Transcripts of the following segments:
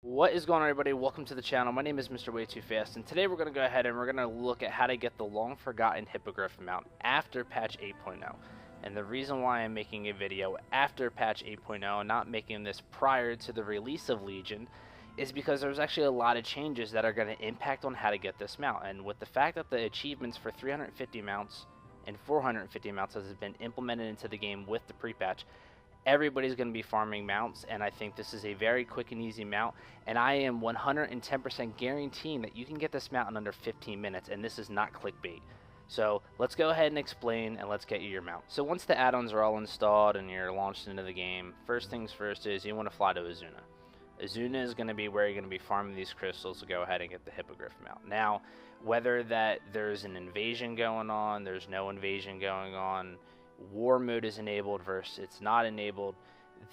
What is going on, everybody? Welcome to the channel. My name is Mr. Way Too Fast, and today we're going to go ahead and we're going to look at how to get the long forgotten Hippogryph mount after patch 8.0. And the reason why I'm making a video after patch 8.0 not making this prior to the release of Legion is because there's actually a lot of changes that are going to impact on how to get this mount. And with the fact that the achievements for 350 mounts and 450 mounts has been implemented into the game with the pre-patch, everybody's going to be farming mounts, and I think this is a very quick and easy mount, and I am 110% guaranteeing that you can get this mount in under 15 minutes, and this is not clickbait. So let's go ahead and explain, and let's get you your mount. So once the add-ons are all installed and you're launched into the game, first things first is you want to fly to Azuna. Azuna is going to be where you're going to be farming these crystals to go ahead and get the Hippogryph mount. Now, whether that there's an invasion going on, there's no invasion going on, war mode is enabled versus it's not enabled,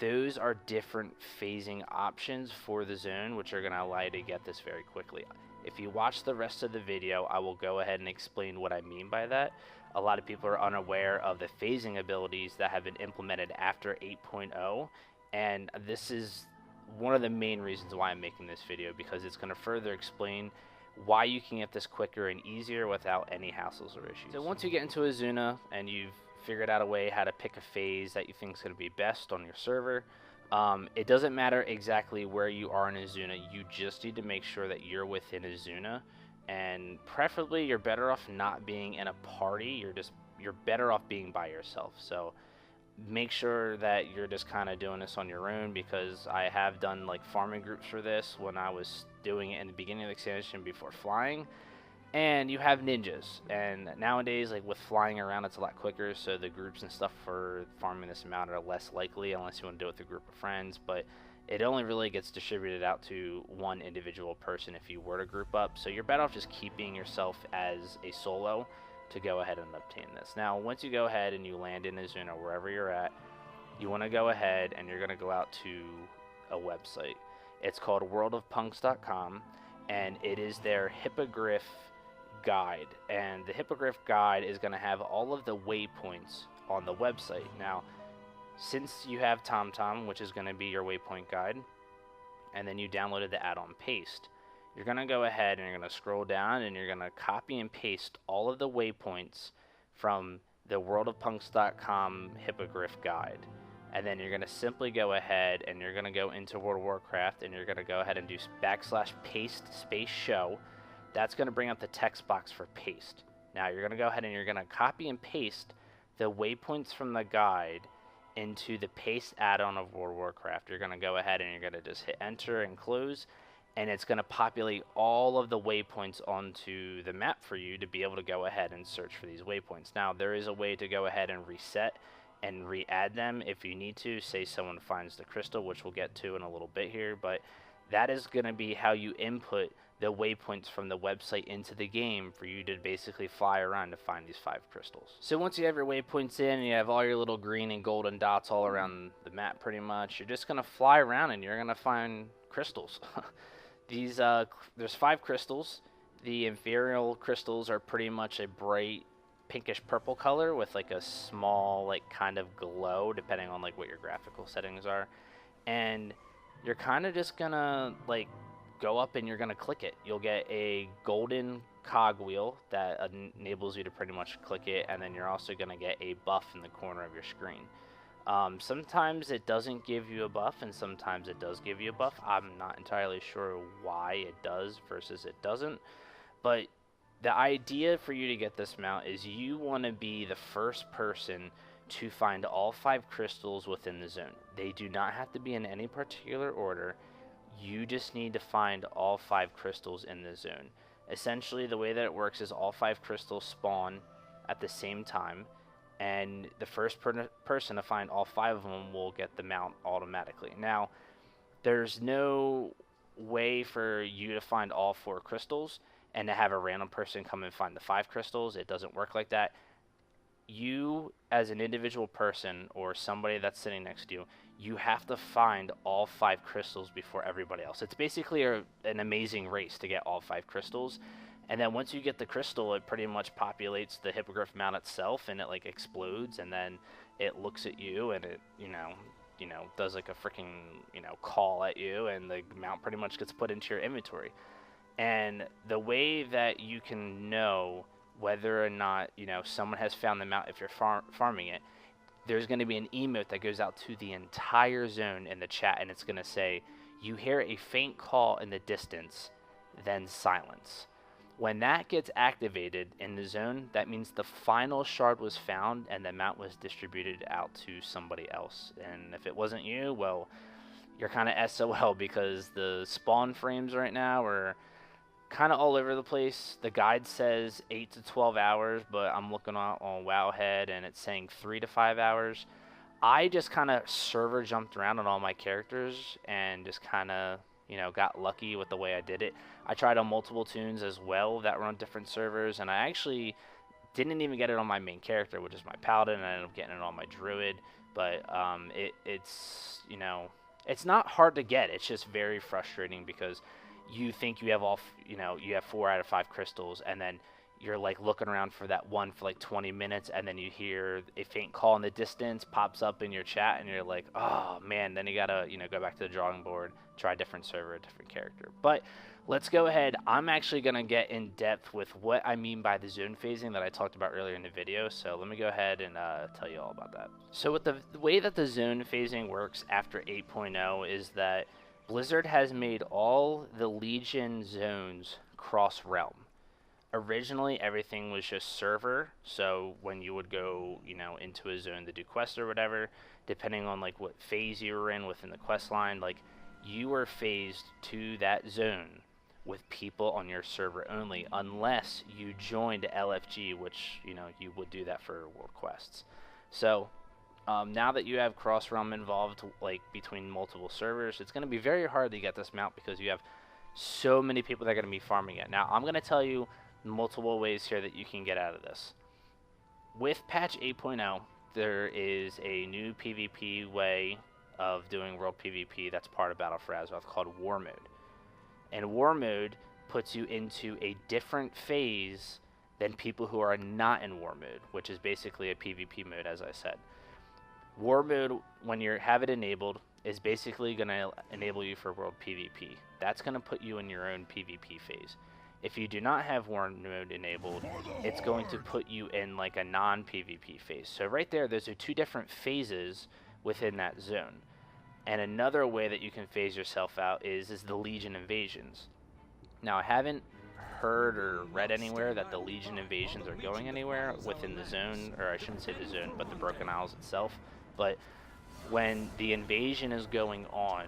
those are different phasing options for the zone, which are going to allow you to get this very quickly. If you watch the rest of the video, I will go ahead and explain what I mean by that. A lot of people are unaware of the phasing abilities that have been implemented after 8.0, and this is one of the main reasons why I'm making this video, because it's going to further explain why you can get this quicker and easier without any hassles or issues. So once you get into Azuna and you've figured out a way how to pick a phase that you think is going to be best on your server, it doesn't matter exactly where you are in Azuna. You just need to make sure that you're within Azuna, and preferably you're better off not being in a party. You're better off being by yourself. So make sure that you're just kind of doing this on your own, because I have done like farming groups for this when I was doing it in the beginning of the expansion before flying. And you have ninjas, and nowadays, like with flying around, it's a lot quicker, so the groups and stuff for farming this amount are less likely unless you want to do it with a group of friends. But it only really gets distributed out to one individual person if you were to group up, so you're better off just keeping yourself as a solo to go ahead and obtain this. Now, once you go ahead and you land in Azuna, wherever you're at, you want to go ahead and you're going to go out to a website. It's called worldofpunks.com, and it is their Hippogryph guide, and the Hippogryph guide is going to have all of the waypoints on the website. Now, since you have TomTom, which is going to be your waypoint guide, and then you downloaded the add-on Paste, you're going to go ahead and you're going to scroll down and you're going to copy and paste all of the waypoints from the worldofpunks.com Hippogryph guide, and then you're going to simply go ahead and you're going to go into World of Warcraft and you're going to go ahead and do /paste space show. That's going to bring up the text box for paste. Now you're going to go ahead and you're going to copy and paste the waypoints from the guide into the paste add-on of World of Warcraft. You're going to go ahead and you're going to just hit enter and close, and it's going to populate all of the waypoints onto the map for you to be able to go ahead and search for these waypoints. Now there is a way to go ahead and reset and re-add them if you need to. Say someone finds the crystal, which we'll get to in a little bit here, but that is going to be how you input the waypoints from the website into the game for you to basically fly around to find these 5 crystals. So once you have your waypoints in and you have all your little green and golden dots all around the map pretty much, you're just going to fly around and you're going to find crystals. There's 5 crystals. The inferior crystals are pretty much a bright pinkish purple color with like a small like kind of glow depending on like what your graphical settings are, and you're kind of just gonna like go up and you're gonna click it. You'll get a golden cogwheel that enables you to pretty much click it, and then you're also gonna get a buff in the corner of your screen. Sometimes it doesn't give you a buff and sometimes it does give you a buff. I'm not entirely sure why it does versus it doesn't, but the idea for you to get this mount is you want to be the first person to find all 5 crystals within the zone. They do not have to be in any particular order. You just need to find all 5 crystals in the zone. Essentially, the way that it works is all 5 crystals spawn at the same time, and the first person to find all 5 of them will get the mount automatically. Now, there's no way for you to find all 4 crystals and to have a random person come and find the 5 crystals. It doesn't work like that. You, as an individual person or somebody that's sitting next to you, you have to find all 5 crystals before everybody else. It's basically an amazing race to get all 5 crystals, and then once you get the crystal, it pretty much populates the Hippogryph mount itself, and it like explodes, and then it looks at you and it, you you know, does like a freaking, you know, call at you, and the mount pretty much gets put into your inventory. And the way that you can know whether or not, you know, someone has found the mount if you're farming it, there's going to be an emote that goes out to the entire zone in the chat, and it's going to say, you hear a faint call in the distance, then silence. When that gets activated in the zone, that means the final shard was found and the mount was distributed out to somebody else. And if it wasn't you, well, you're kind of SOL, because the spawn frames right now are kind of all over the place. The guide says 8 to 12 hours, but I'm looking on Wowhead and it's saying 3 to 5 hours. I just kind of server jumped around on all my characters and just kind of, you know, got lucky with the way I did it. I tried on multiple tunes as well that were on different servers, and I actually didn't even get it on my main character, which is my paladin, and I ended up getting it on my druid. But it's, you know, it's not hard to get. It's just very frustrating because you think you have you know, you have 4 out of 5 crystals, and then you're like looking around for that one for like 20 minutes, and then you hear a faint call in the distance pops up in your chat, and you're like, oh man, then you gotta, you know, go back to the drawing board, try a different server, a different character. But let's go ahead. I'm actually gonna get in depth with what I mean by the zone phasing that I talked about earlier in the video, so let me go ahead and tell you all about that. So with the way that the zone phasing works after 8.0 is that Blizzard has made all the Legion zones cross-realm. Originally, everything was just server, so when you would go, you know, into a zone to do quests or whatever, depending on like what phase you were in within the quest line, like you were phased to that zone with people on your server only, unless you joined LFG, which, you know, you would do that for world quests. So now that you have cross-realm involved, like between multiple servers, it's going to be very hard to get this mount because you have so many people that are going to be farming it. Now, I'm going to tell you multiple ways here that you can get out of this. With patch 8.0, there is a new PvP way of doing world PvP that's part of Battle for Azeroth called War Mode. And War Mode puts you into a different phase than people who are not in War Mode, which is basically a PvP mode, as I said. War Mode, when you have it enabled, is basically going to enable you for world PvP. That's going to put you in your own PvP phase. If you do not have War Mode enabled, it's going to put you in like a non-PvP phase. So right there, those are 2 different phases within that zone. And another way that you can phase yourself out is the Legion invasions. Now, I haven't heard or read anywhere that the Legion invasions are going anywhere within the zone, or I shouldn't say the zone, but the Broken Isles itself. But when the invasion is going on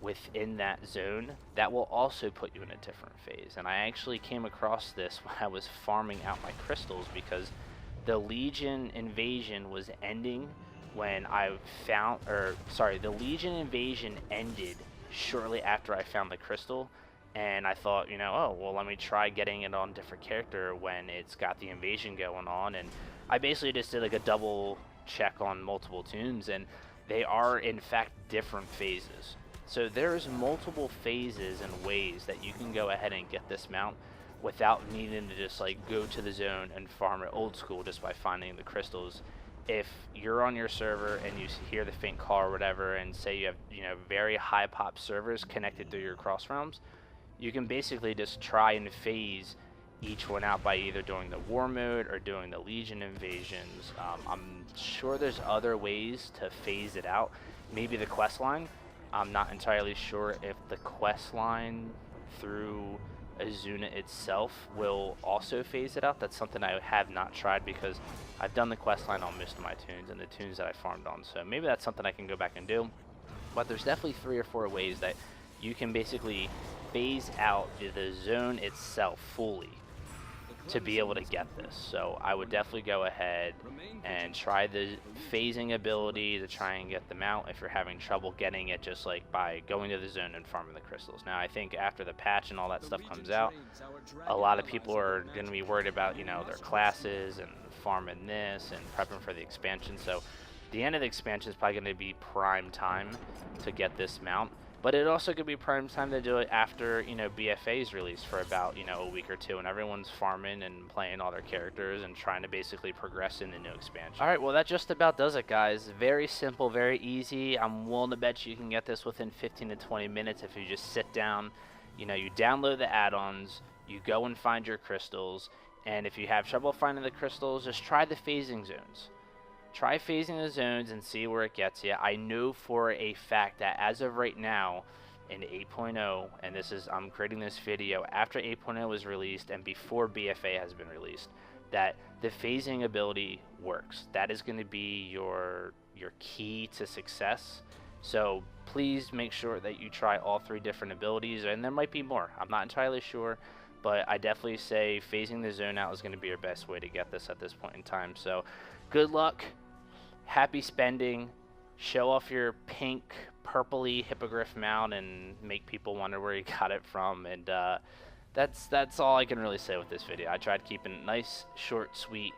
within that zone, that will also put you in a different phase. And I actually came across this when I was farming out my crystals, because the Legion invasion was ending when I found, the Legion invasion ended shortly after I found the crystal, and I thought, you know, oh, well, let me try getting it on a different character when it's got the invasion going on. And I basically just did like a double check on multiple tunes, and they are in fact different phases. So there's multiple phases and ways that you can go ahead and get this mount without needing to just like go to the zone and farm it old school just by finding the crystals. If you're on your server and you hear the faint call or whatever, and say you have, you know, very high pop servers connected through your cross realms, you can basically just try and phase each one out by either doing the War Mode or doing the Legion invasions. I'm sure there's other ways to phase it out. Maybe the quest line. I'm not entirely sure if the quest line through Azuna itself will also phase it out. That's something I have not tried, because I've done the quest line on most of my tunes and the tunes that I farmed on. So maybe that's something I can go back and do. But there's definitely 3 or 4 ways that you can basically phase out the zone itself fully to be able to get this. So I would definitely go ahead and try the phasing ability to try and get them out if you're having trouble getting it just like by going to the zone and farming the crystals. Now, I think after the patch and all that stuff comes out, a lot of people are going to be worried about, you know, their classes and farming this and prepping for the expansion. So the end of the expansion is probably going to be prime time to get this mount. But it also could be prime time to do it after, you know, BfA's released for about, you know, a week or two, and everyone's farming and playing all their characters and trying to basically progress in the new expansion. Alright, well that just about does it, guys. Very simple, very easy. I'm willing to bet you can get this within 15 to 20 minutes if you just sit down, you know, you download the add-ons, you go and find your crystals, and if you have trouble finding the crystals, just try the phasing zones. Try phasing the zones and see where it gets you. I know for a fact that as of right now in 8.0, and this is, I'm creating this video after 8.0 was released and before BfA has been released, that the phasing ability works. That is going to be your key to success. So please make sure that you try all 3 different abilities, and there might be more. I'm not entirely sure, but I definitely say phasing the zone out is going to be your best way to get this at this point in time. So good luck. Happy spending. Show off your pink, purpley hippogriff mount and make people wonder where you got it from. And that's all I can really say with this video. I tried keeping it nice, short, sweet,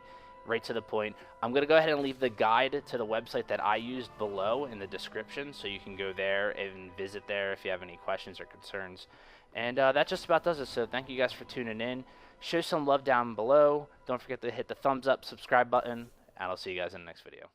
right to the point. I'm going to go ahead and leave the guide to the website that I used below in the description, so you can go there and visit there if you have any questions or concerns. And that just about does it. So thank you guys for tuning in. Show some love down below. Don't forget to hit the thumbs up, subscribe button, and I'll see you guys in the next video.